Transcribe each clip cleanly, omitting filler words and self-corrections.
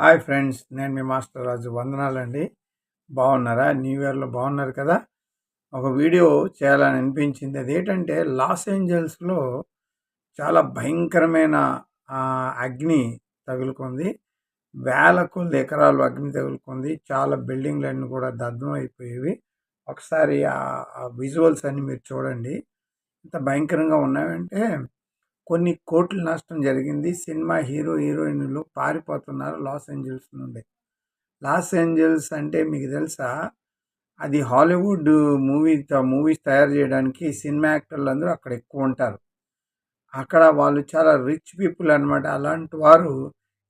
Hi friends, నేను మీ master రాజు. వందనాలండి. బాగున్నారా? న్యూ ఇయర్లో బాగున్నారు కదా? ఒక వీడియో చేయాలని అనిపించింది. అదేంటంటే లాస్ ఏంజల్స్లో చాలా భయంకరమైన అగ్ని తగులుకుంది. వేల కొద్ది ఎకరాలు అగ్ని తగులుకుంది. చాలా బిల్డింగ్లన్నీ కూడా దగ్ధం అయిపోయేవి. ఒకసారి ఆ విజువల్స్ అన్ని మీరు చూడండి. ఎంత భయంకరంగా ఉన్నాయంటే కొన్ని కోట్ల నష్టం జరిగింది. సినిమా హీరో హీరోయిన్లు పారిపోతున్నారు లాస్ ఏంజల్స్ నుండి. లాస్ ఏంజల్స్ అంటే మీకు తెలుసా? అది హాలీవుడ్ మూవీస్ తయారు చేయడానికి సినిమా యాక్టర్లు అందరూ అక్కడ ఎక్కువ ఉంటారు. అక్కడ వాళ్ళు చాలా రిచ్ పీపుల్ అనమాట. అలాంటి వారు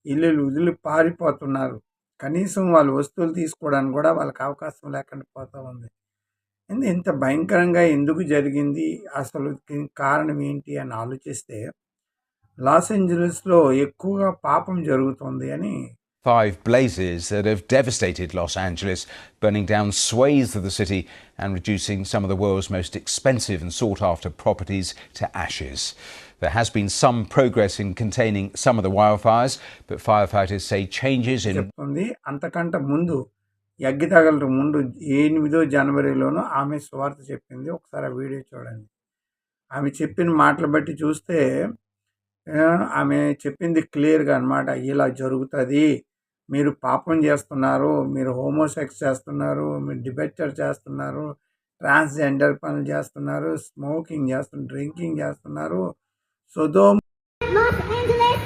ఇల్లులు వదిలి పారిపోతున్నారు. కనీసం వాళ్ళు వస్తువులు తీసుకోవడానికి కూడా వాళ్ళకి అవకాశం లేకుండా పోతూ ఉంది. ఇంత భయంకరంగా ఎందుకు జరిగింది, అసలు దీనికి కారణం ఏంటి అని ఆలోచిస్తే లాస్ ఏంజలస్లో ఎక్కువగా పాపం జరుగుతుంది అని. 5 blazes that have devastated Los Angeles, burning down swathes of the city and reducing some of the world's most expensive and sought-after properties to ashes. There has been some progress in containing some of the wildfires, but firefighters say changes in... అంతకంటే ముందు అగ్గి తగలటం ముందు 8వ జనవరిలోనూ ఆమె సువార్త చెప్పింది. ఒకసారి ఆ వీడియో చూడండి. ఆమె చెప్పిన మాటలు బట్టి చూస్తే ఆమె చెప్పింది క్లియర్గా అనమాట. ఇలా జరుగుతుంది, మీరు పాపం చేస్తున్నారు, మీరు హోమోసెక్స్ చేస్తున్నారు, మీరు డిబెచర్ చేస్తున్నారు, ట్రాన్స్జెండర్ పనులు చేస్తున్నారు, స్మోకింగ్ చేస్తున్నారు, డ్రింకింగ్ చేస్తున్నారు. సొదోమ్ Los Angeles,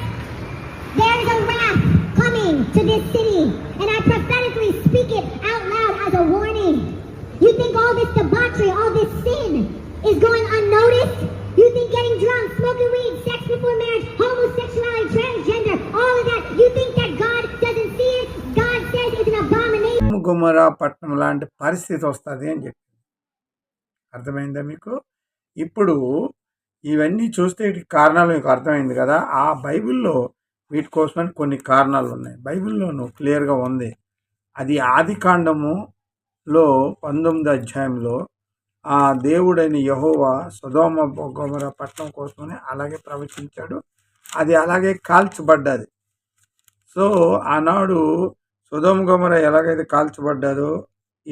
there is a wrath coming to this city, and I prophetically speak it out loud as a warning. You think all this debauchery, all this sin is going unnoticed? You think getting drunk, smoking weed, sex before marriage, homosexuality, transgender, all of that, you think that God doesn't see it? God says it's an abomination. గొమొర్రా పట్టణం లాంటి పరిస్థితి వస్తుంది అని చెప్పి అర్థమైందా మీకు? ఇప్పుడు ఇవన్నీ చూస్తే వీటి కారణాలు మీకు అర్థమైంది కదా. ఆ బైబిల్లో వీటి కోసమని కొన్ని కారణాలు ఉన్నాయి. బైబిల్లోనూ క్లియర్గా ఉంది. అది ఆదికాండములో 19వ అధ్యాయంలో ఆ దేవుడైన యెహోవా సొదొమ గొమొర్రా పట్టణం కోసమని అలాగే ప్రవచించాడు. అది అలాగే కాల్చబడ్డది. సో ఆనాడు సొదొమ గొమొర్రా ఎలాగైతే కాల్చబడ్డదో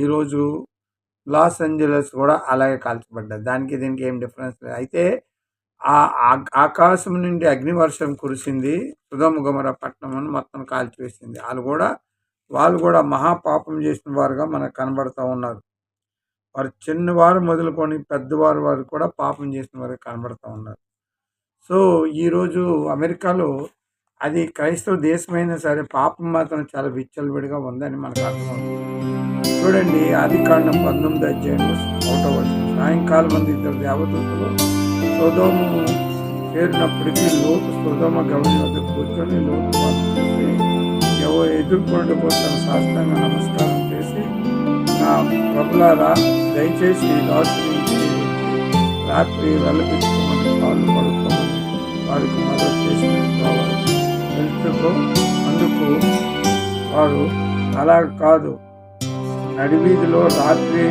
ఈరోజు లాస్ ఏంజలస్ కూడా అలాగే కాల్చబడ్డది. దానికి దీనికి ఏం డిఫరెన్స్ లేదు. అయితే ఆ ఆకాశం నుండి అగ్నివర్షం కురిసింది, సొదొమ గొమొర్రా పట్టణం మొత్తం కాల్చివేసింది. వాళ్ళు కూడా మహాపాపం చేసిన వారుగా మనకు కనబడుతూ ఉన్నారు. వారు చిన్నవారు మొదలుకొని పెద్దవారు వారు కూడా పాపం చేసిన వారు కనబడుతూ ఉన్నారు. సో ఈరోజు అమెరికాలో అది క్రైస్తవ దేశమైనా సరే పాపం మాత్రం చాలా విచ్చలవిడిగా ఉందని మనకు అర్థమవుతుంది. చూడండి, ఆదికాండం 19వ అధ్యాయంలో 1వ వచనం. సాయంకాలం మంది 2 దేవదూతలు సొదొము చేరినప్పటికీ లోతు సొదొమ గమని వద్ద కూర్చొని లోతు వారిని చూసి ఎదుర్కొంటూ తన సాష్టాంగ నమస్కారం చేసి, నా ప్రభులారా, దయచేసి రాత్రి వెళ్ళపించుకోమని కాళ్ళు పడుకోమని వారికి మద్దతు చేసిన తెలుసుకో. అందుకు వారు అలా కాదు, నడివీధిలో రాత్రి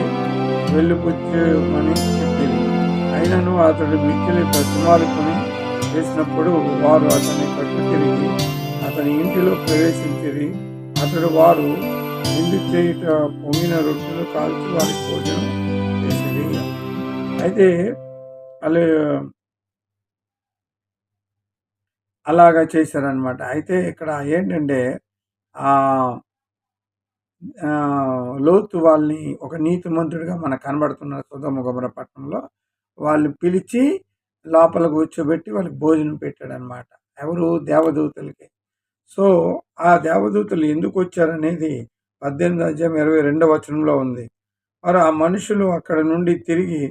వెళ్ళిపుచ్చమని చెప్పింది. అయినను అతడు మిక్కిలి బ్రతిమాలుకొని చేసినప్పుడు వారు అతన్ని కట్టు తిరిగి అతని ఇంటిలో ప్రవేశించిరి. అతడు వారు విందు చేయుట పొంగిన రొట్టెలు కాల్చి వారికి భోజనం చేసేది. అయితే అలాగా చేశారనమాట. అయితే ఇక్కడ ఏంటంటే లోతు వాళ్ళని ఒక నీతిమంతుడిగా మనకు కనబడుతున్నారు. సొదొమ గొమొర్రా పట్టణంలో వాళ్ళు పిలిచి లోపల కూర్చోబెట్టి వాళ్ళకి భోజనం పెట్టాడనమాట. ఎవరు? దేవదూతలకి. సో ఆ దేవదూతలు ఎందుకు వచ్చారనేది 18వ అధ్యాయం 22వ వచనంలో ఉంది. వారు ఆ మనుషులు అక్కడ నుండి తిరిగి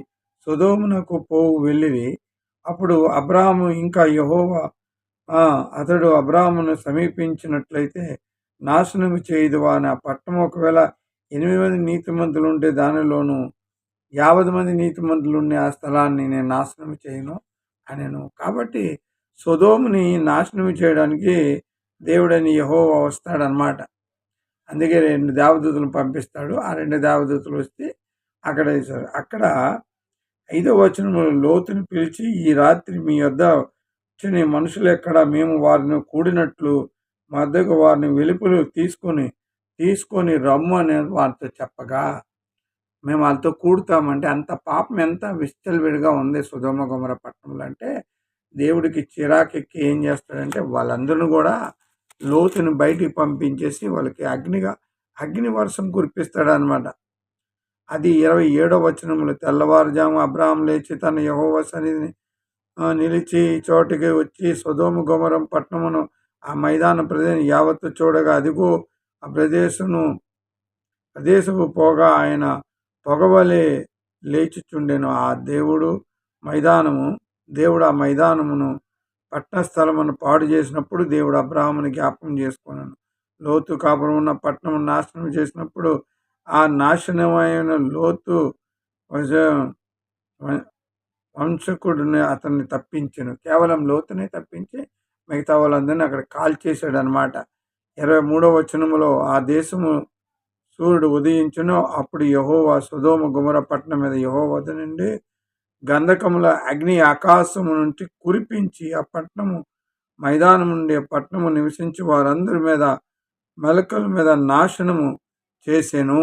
సొదొమునకు వెళ్ళిరి. అప్పుడు అబ్రాహాము ఇంకా యెహోవా అతడు అబ్రాహామును సమీపించినట్లయితే నాశనము చేయదువా అని, ఆ పట్టణం ఒకవేళ 8 మంది నీతిమంతులు ఉంటే దానిలోనూ 50 మంది నీతిమంతులు ఉండే ఆ స్థలాన్ని నేను నాశనం చేయను అనెను. కాబట్టి సొదొముని నాశనం చేయడానికి దేవుడని యెహోవా వస్తాడనమాట. అందుకే 2 దేవదూతలను పంపిస్తాడు. ఆ 2 దేవదూతలు వస్తే అక్కడ వేశారు. అక్కడ 5వ వచనంలో లోతుని పిలిచి, ఈ రాత్రి మీ యొద్ద వచ్చిన మనుషులు ఎక్కడ? మేము వారిని కూడినట్లు మధ్యకు వారిని వెలుపలు తీసుకొని రమ్ము అని వారితో చెప్పగా మేము వాళ్ళతో కూడుతామంటే అంత పాపం ఎంత విచ్చలవిడిగా ఉంది సొదొమ గొమొర్రా పట్టణంలో అంటే దేవుడికి చిరాకెక్కి ఏం చేస్తాడంటే వాళ్ళందరిని కూడా లోతుని బయటికి పంపించేసి వాళ్ళకి అగ్ని వర్షం కురిపిస్తాడనమాట. అది 27వ వచనంలో తెల్లవారుజాము అబ్రాహాము లేచి తన యెహోవా సన్నిధిని నిలిచి చోటికి వచ్చి సొదొమ గొమొర్రా పట్టణమును ఆ మైదాన ప్రదేశం యావత్తు చూడగా అదిగో ఆ ప్రదేశపు పోగా ఆయన పొగవలే లేచుచుండెను. దేవుడు ఆ మైదానమును పట్టణ స్థలమును పాడు చేసినప్పుడు దేవుడు అబ్రాహాముని జ్ఞాపకం చేసుకున్నాను. లోతు కాపురం ఉన్న పట్టణం నాశనం చేసినప్పుడు ఆ నాశనమైన లోతు వంశకుడిని అతన్ని తప్పించెను. కేవలం లోతునే తప్పించి మిగతా వాళ్ళందరినీ అక్కడ కాల్చేశాడు అనమాట. 23వ వచనములో ఆ దేశము సూర్యుడు ఉదయించును అప్పుడు యెహోవా సొదొమ గొమొర్రా పట్టణం మీద యెహోవా వద్ద నుండి గంధకముల అగ్ని ఆకాశము నుంచి కురిపించి ఆ పట్టణము మైదానం నుండి పట్టణము నివసించి వారందరి మీద మొలకల మీద నాశనము చేసెను.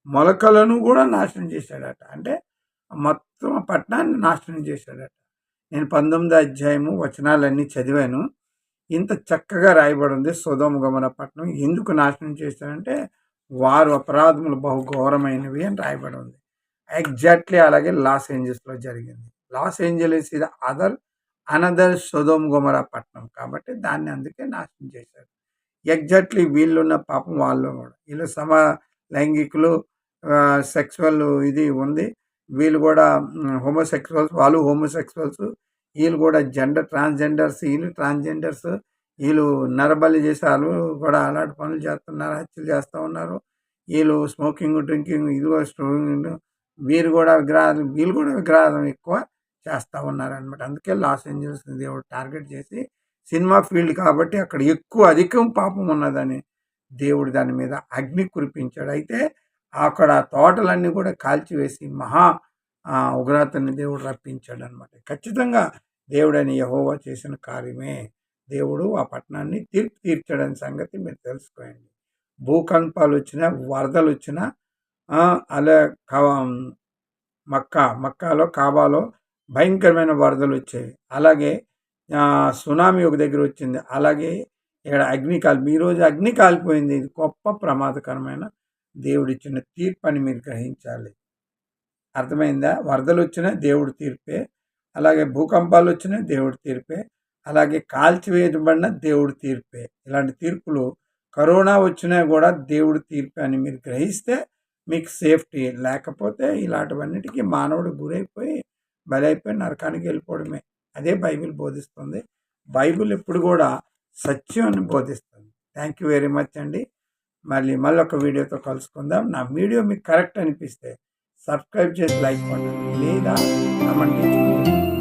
మొలకలను కూడా నాశనం చేశాడట. అంటే మొత్తం ఆ పట్టణాన్ని నాశనం చేశాడట. నేను 19వ అధ్యాయము వచనాలన్నీ చదివాను. ఇంత చక్కగా రాయబడి ఉంది సొదొమ గొమొర్రా పట్టణం ఎందుకు నాశనం చేశారంటే వారు అపరాధములు బహు ఘోరమైనవి అని రాయబడి ఉంది. ఎగ్జాక్ట్లీ అలాగే లాస్ ఏంజల్స్లో జరిగింది. లాస్ ఏంజలీస్ ఇది అనదర్ సొదొమ గొమొర్రా పట్టణం కాబట్టి దాన్ని అందుకే నాశనం చేశారు. ఎగ్జాక్ట్లీ వీళ్ళున్న పాపం వాళ్ళు కూడా వీళ్ళు లైంగికులు సెక్సువల్ ఇది ఉంది. వీళ్ళు కూడా హోమోసెక్సువల్స్, వాళ్ళు హోమోసెక్సువల్స్, వీళ్ళు కూడా ట్రాన్స్జెండర్స్, వీళ్ళు నరబలి చేసి వాళ్ళు కూడా అలాంటి పనులు చేస్తున్నారు, హత్యలు చేస్తూ ఉన్నారు. వీళ్ళు స్మోకింగ్, డ్రింకింగ్, వీళ్ళు కూడా విగ్రహాలు ఎక్కువ చేస్తూ ఉన్నారనమాట. అందుకే లాస్ ఏంజల్స్ దేవుడు టార్గెట్ చేసి సినిమా ఫీల్డ్ కాబట్టి అక్కడ అధికం పాపం ఉన్నదని దేవుడు దాని మీద అగ్ని కురిపించాడు. అయితే అక్కడ తోటలన్నీ కూడా కాల్చివేసి మహా ఉగ్రతని దేవుడు రప్పించాడు అనమాట. ఖచ్చితంగా దేవుడని యెహోవా చేసిన కార్యమే. దేవుడు ఆ పట్టణాన్ని తీర్చాడని సంగతి మీరు తెలుసుకోండి. భూకంపాలు వచ్చినా, వరదలు వచ్చినా, అలా మక్కాలో కాబాలో భయంకరమైన వరదలు వచ్చాయి. అలాగే సునామీ ఒక దగ్గర వచ్చింది. అలాగే ఇక్కడ ఈరోజు అగ్ని కాలిపోయింది. ఇది గొప్ప ప్రమాదకరమైన దేవుడిచ్చిన తీర్పు అని మీరు గ్రహించాలి. అర్థమైందా? వరదలు వచ్చినా దేవుడి తీర్పే, అలాగే భూకంపాలు వచ్చినా దేవుడి తీర్పే, అలాగే కాల్చివేయబడిన దేవుడి తీర్పే. ఇలాంటి తీర్పులు కరోనా వచ్చినా కూడా దేవుడి తీర్పే అని మీరు గ్రహిస్తే మీకు సేఫ్టీ. లేకపోతే ఇలాంటివన్నిటికీ మానవుడు బలైపోయి నరకానికి వెళ్ళిపోవడమే. అదే బైబిల్ బోధిస్తుంది. బైబిల్ ఎప్పుడు కూడా సత్యం అని బోధిస్తుంది. థ్యాంక్ యూ వెరీ మచ్ అండి. మళ్ళీ ఒక వీడియోతో కలుసుకుందాం. నా వీడియో మీకు కరెక్ట్ అనిపిస్తే సబ్స్క్రైబ్ చేసి లైక్ కొట్టండి, లేదా కమెంట్ ఇచ్చుకోండి.